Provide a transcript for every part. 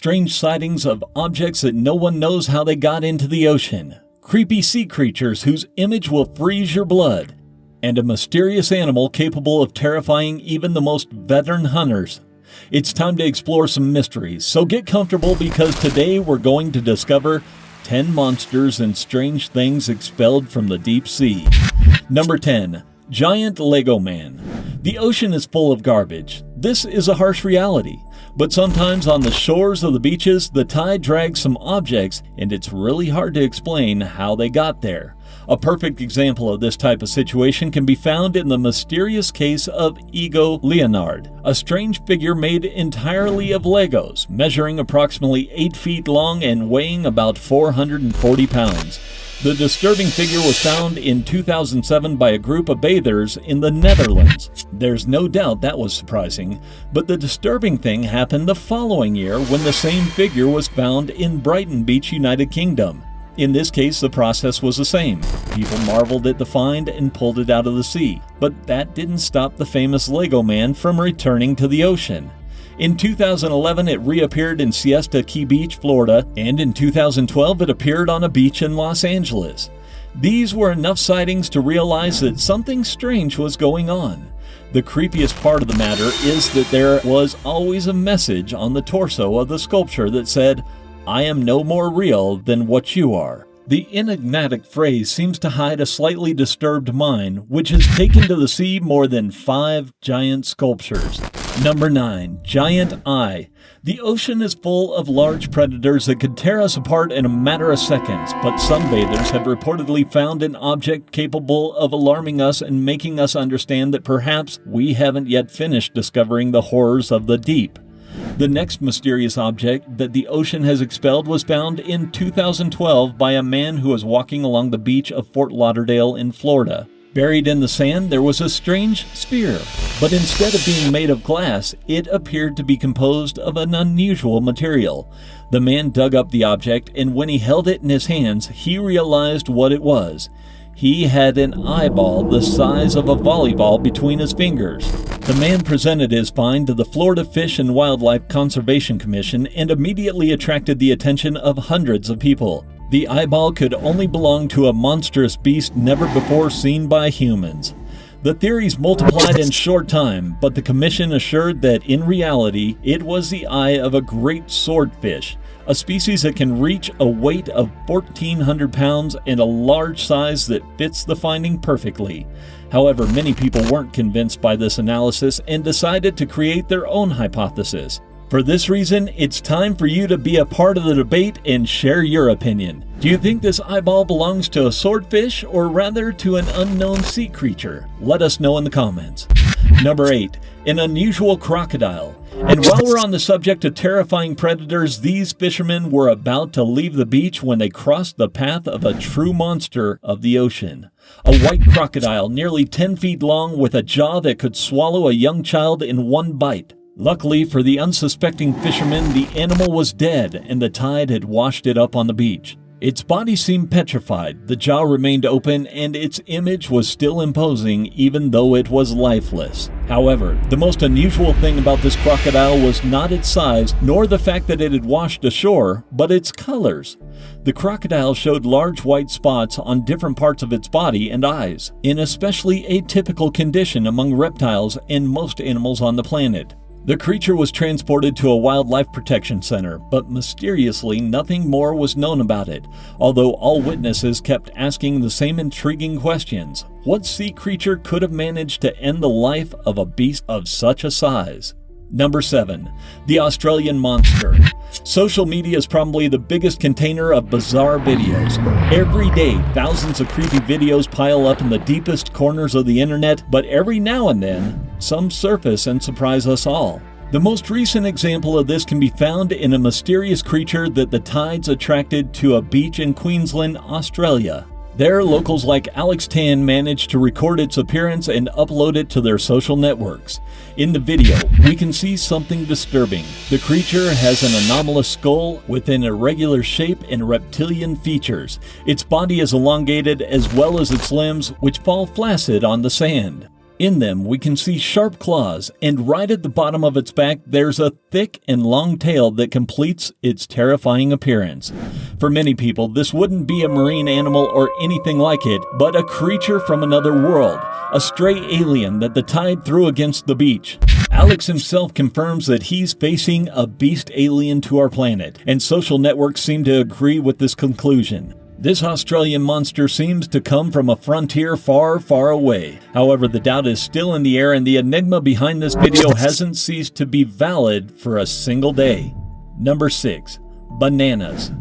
strange sightings of objects that no one knows how they got into the ocean, creepy sea creatures whose image will freeze your blood, and a mysterious animal capable of terrifying even the most veteran hunters. It's time to explore some mysteries, so get comfortable because today we're going to discover 10 monsters and strange things expelled from the deep sea. Number 10. Giant Lego Man. The ocean is full of garbage. This is a harsh reality. But sometimes on the shores of the beaches, the tide drags some objects, and it's really hard to explain how they got there. A perfect example of this type of situation can be found in the mysterious case of Ego Leonard, a strange figure made entirely of Legos, measuring approximately 8 feet long and weighing about 440 pounds. The disturbing figure was found in 2007 by a group of bathers in the Netherlands. There's no doubt that was surprising, but the disturbing thing happened the following year when the same figure was found in Brighton Beach, United Kingdom. In this case, the process was the same. People marveled at the find and pulled it out of the sea, but that didn't stop the famous Lego Man from returning to the ocean. In 2011, it reappeared in Siesta Key Beach, Florida, and in 2012, it appeared on a beach in Los Angeles. These were enough sightings to realize that something strange was going on. The creepiest part of the matter is that there was always a message on the torso of the sculpture that said, "I am no more real than what you are." The enigmatic phrase seems to hide a slightly disturbed mind, which has taken to the sea more than 5 giant sculptures. Number 9. Giant Eye. The ocean is full of large predators that could tear us apart in a matter of seconds, but some bathers have reportedly found an object capable of alarming us and making us understand that perhaps we haven't yet finished discovering the horrors of the deep. The next mysterious object that the ocean has expelled was found in 2012 by a man who was walking along the beach of Fort Lauderdale in Florida. Buried in the sand, there was a strange sphere, but instead of being made of glass, it appeared to be composed of an unusual material. The man dug up the object, and when he held it in his hands, he realized what it was. He had an eyeball the size of a volleyball between his fingers. The man presented his find to the Florida Fish and Wildlife Conservation Commission and immediately attracted the attention of hundreds of people. The eyeball could only belong to a monstrous beast never before seen by humans. The theories multiplied in short time, but the commission assured that in reality, it was the eye of a great swordfish, a species that can reach a weight of 1,400 pounds and a large size that fits the finding perfectly. However, many people weren't convinced by this analysis and decided to create their own hypothesis. For this reason, it's time for you to be a part of the debate and share your opinion. Do you think this eyeball belongs to a swordfish or rather to an unknown sea creature? Let us know in the comments. Number 8. An unusual crocodile. And while we're on the subject of terrifying predators, these fishermen were about to leave the beach when they crossed the path of a true monster of the ocean. A white crocodile nearly 10 feet long with a jaw that could swallow a young child in one bite. Luckily for the unsuspecting fishermen, the animal was dead and the tide had washed it up on the beach. Its body seemed petrified, the jaw remained open, and its image was still imposing even though it was lifeless. However, the most unusual thing about this crocodile was not its size nor the fact that it had washed ashore, but its colors. The crocodile showed large white spots on different parts of its body and eyes, an especially atypical condition among reptiles and most animals on the planet. The creature was transported to a wildlife protection center, but mysteriously nothing more was known about it, although all witnesses kept asking the same intriguing questions. What sea creature could have managed to end the life of a beast of such a size? Number 7. The Australian Monster. Social media is probably the biggest container of bizarre videos. Every day, thousands of creepy videos pile up in the deepest corners of the internet, but every now and then, some surface and surprise us all. The most recent example of this can be found in a mysterious creature that the tides attracted to a beach in Queensland, Australia. There, locals like Alex Tan managed to record its appearance and upload it to their social networks. In the video, we can see something disturbing. The creature has an anomalous skull with an irregular shape and reptilian features. Its body is elongated as well as its limbs, which fall flaccid on the sand. In them, we can see sharp claws, and right at the bottom of its back, there's a thick and long tail that completes its terrifying appearance. For many people, this wouldn't be a marine animal or anything like it, but a creature from another world, a stray alien that the tide threw against the beach. Alex himself confirms that he's facing a beast alien to our planet, and social networks seem to agree with this conclusion. This Australian monster seems to come from a frontier far, far away. However, the doubt is still in the air, and the enigma behind this video hasn't ceased to be valid for a single day. Number 6. Bananas.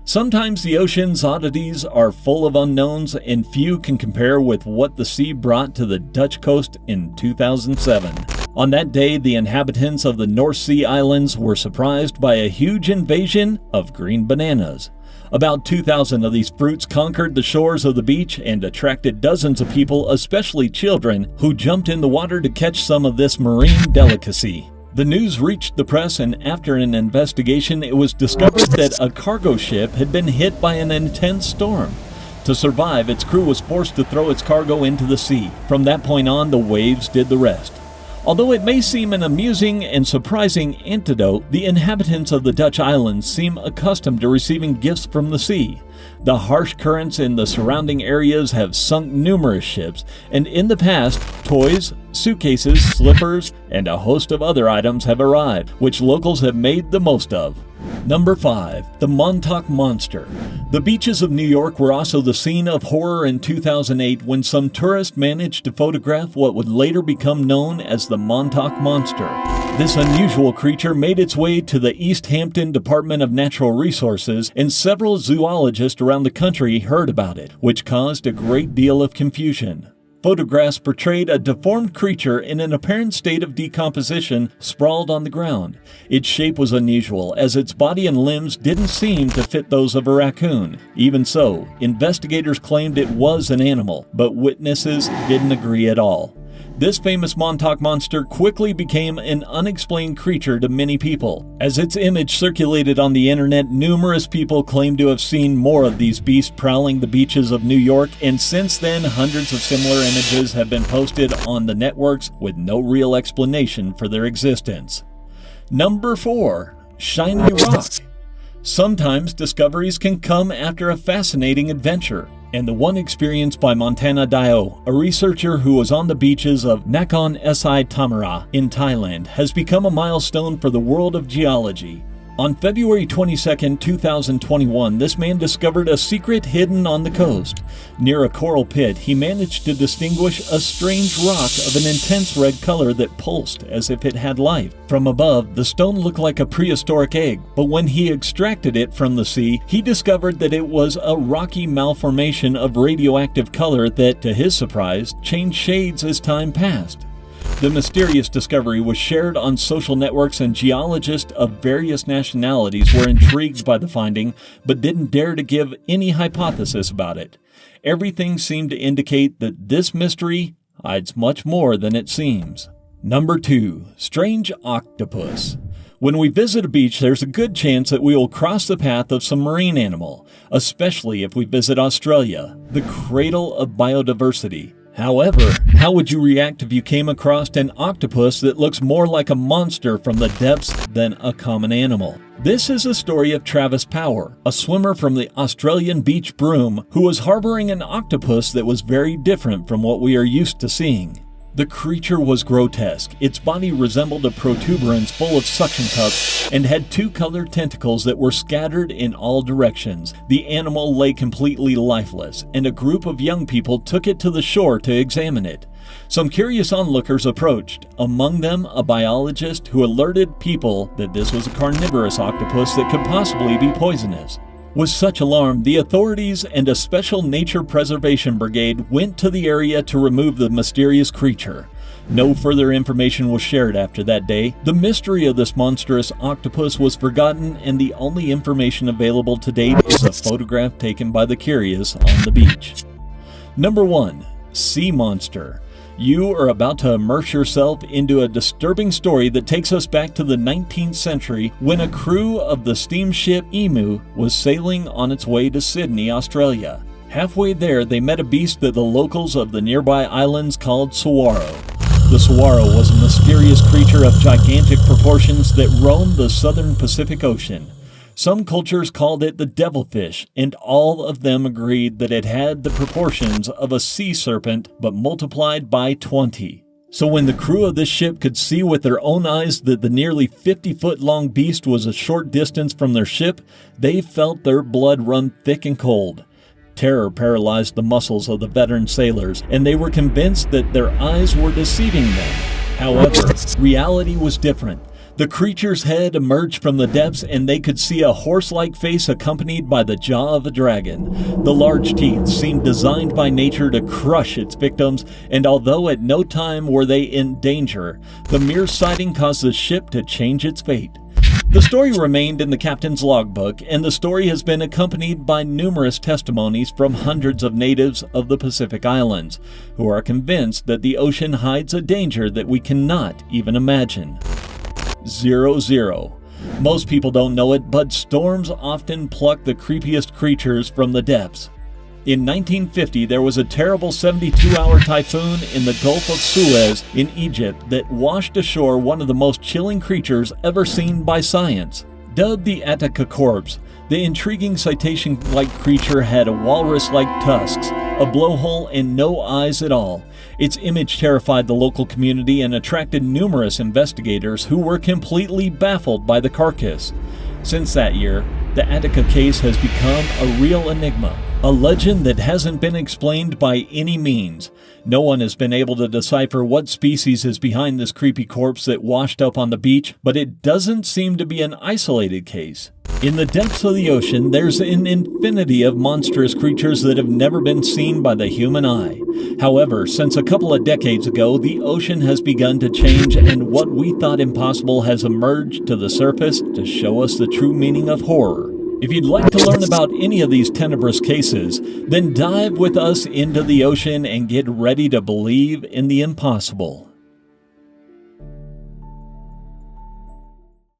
Sometimes the ocean's oddities are full of unknowns, and few can compare with what the sea brought to the Dutch coast in 2007. On that day, the inhabitants of the North Sea Islands were surprised by a huge invasion of green bananas. About 2,000 of these fruits conquered the shores of the beach and attracted dozens of people, especially children, who jumped in the water to catch some of this marine delicacy. The news reached the press, and after an investigation, it was discovered that a cargo ship had been hit by an intense storm. To survive, its crew was forced to throw its cargo into the sea. From that point on, the waves did the rest. Although it may seem an amusing and surprising anecdote, the inhabitants of the Dutch islands seem accustomed to receiving gifts from the sea. The harsh currents in the surrounding areas have sunk numerous ships, and in the past, toys, suitcases, slippers, and a host of other items have arrived, which locals have made the most of. Number 5. The Montauk Monster. The beaches of New York were also the scene of horror in 2008 when some tourists managed to photograph what would later become known as the Montauk Monster. This unusual creature made its way to the East Hampton Department of Natural Resources, and several zoologists around the country heard about it, which caused a great deal of confusion. Photographs portrayed a deformed creature in an apparent state of decomposition sprawled on the ground. Its shape was unusual, as its body and limbs didn't seem to fit those of a raccoon. Even so, investigators claimed it was an animal, but witnesses didn't agree at all. This famous Montauk Monster quickly became an unexplained creature to many people. As its image circulated on the internet, numerous people claimed to have seen more of these beasts prowling the beaches of New York, and since then, hundreds of similar images have been posted on the networks with no real explanation for their existence. Number 4. Shiny Rock. Sometimes discoveries can come after a fascinating adventure, and the one experienced by Montana Dio, a researcher who was on the beaches of Nakhon Si Thammarat in Thailand, has become a milestone for the world of geology. On February 22, 2021, this man discovered a secret hidden on the coast. Near a coral pit, he managed to distinguish a strange rock of an intense red color that pulsed as if it had life. From above, the stone looked like a prehistoric egg, but when he extracted it from the sea, he discovered that it was a rocky malformation of radioactive color that, to his surprise, changed shades as time passed. The mysterious discovery was shared on social networks, and geologists of various nationalities were intrigued by the finding, but didn't dare to give any hypothesis about it. Everything seemed to indicate that this mystery hides much more than it seems. Number 2. Strange Octopus. When we visit a beach, there's a good chance that we will cross the path of some marine animal, especially if we visit Australia, the cradle of biodiversity. However, how would you react if you came across an octopus that looks more like a monster from the depths than a common animal? This is a story of Travis Power, a swimmer from the Australian beach Broome who was harboring an octopus that was very different from what we are used to seeing. The creature was grotesque. Its body resembled a protuberance full of suction cups and had two colored tentacles that were scattered in all directions. The animal lay completely lifeless, and a group of young people took it to the shore to examine it. Some curious onlookers approached, among them a biologist who alerted people that this was a carnivorous octopus that could possibly be poisonous. With such alarm, the authorities and a special nature preservation brigade went to the area to remove the mysterious creature. No further information was shared after that day. The mystery of this monstrous octopus was forgotten, and the only information available to date is a photograph taken by the curious on the beach. Number 1. Sea Monster. You are about to immerse yourself into a disturbing story that takes us back to the 19th century when a crew of the steamship Emu was sailing on its way to Sydney, Australia. Halfway there, they met a beast that the locals of the nearby islands called saguaro. The saguaro was a mysterious creature of gigantic proportions that roamed the southern Pacific Ocean. Some cultures called it the devilfish, and all of them agreed that it had the proportions of a sea serpent but multiplied by 20. So when the crew of this ship could see with their own eyes that the nearly 50-foot-long beast was a short distance from their ship, they felt their blood run thick and cold. Terror paralyzed the muscles of the veteran sailors, and they were convinced that their eyes were deceiving them. However, reality was different. The creature's head emerged from the depths, and they could see a horse-like face accompanied by the jaw of a dragon. The large teeth seemed designed by nature to crush its victims, and although at no time were they in danger, the mere sighting caused the ship to change its fate. The story remained in the captain's logbook, and the story has been accompanied by numerous testimonies from hundreds of natives of the Pacific Islands, who are convinced that the ocean hides a danger that we cannot even imagine. 00. Most people don't know it, but storms often pluck the creepiest creatures from the depths. In 1950, there was a terrible 72-hour typhoon in the Gulf of Suez in Egypt that washed ashore one of the most chilling creatures ever seen by science. Dubbed the Attica corpse, the intriguing cetacean-like creature had walrus-like tusks, a blowhole, and no eyes at all. Its image terrified the local community and attracted numerous investigators who were completely baffled by the carcass. Since that year, the Attica case has become a real enigma, a legend that hasn't been explained by any means. No one has been able to decipher what species is behind this creepy corpse that washed up on the beach, but it doesn't seem to be an isolated case. In the depths of the ocean, there's an infinity of monstrous creatures that have never been seen by the human eye. However, since a couple of decades ago, the ocean has begun to change, and what we thought impossible has emerged to the surface to show us the true meaning of horror. If you'd like to learn about any of these tenebrous cases, then dive with us into the ocean and get ready to believe in the impossible.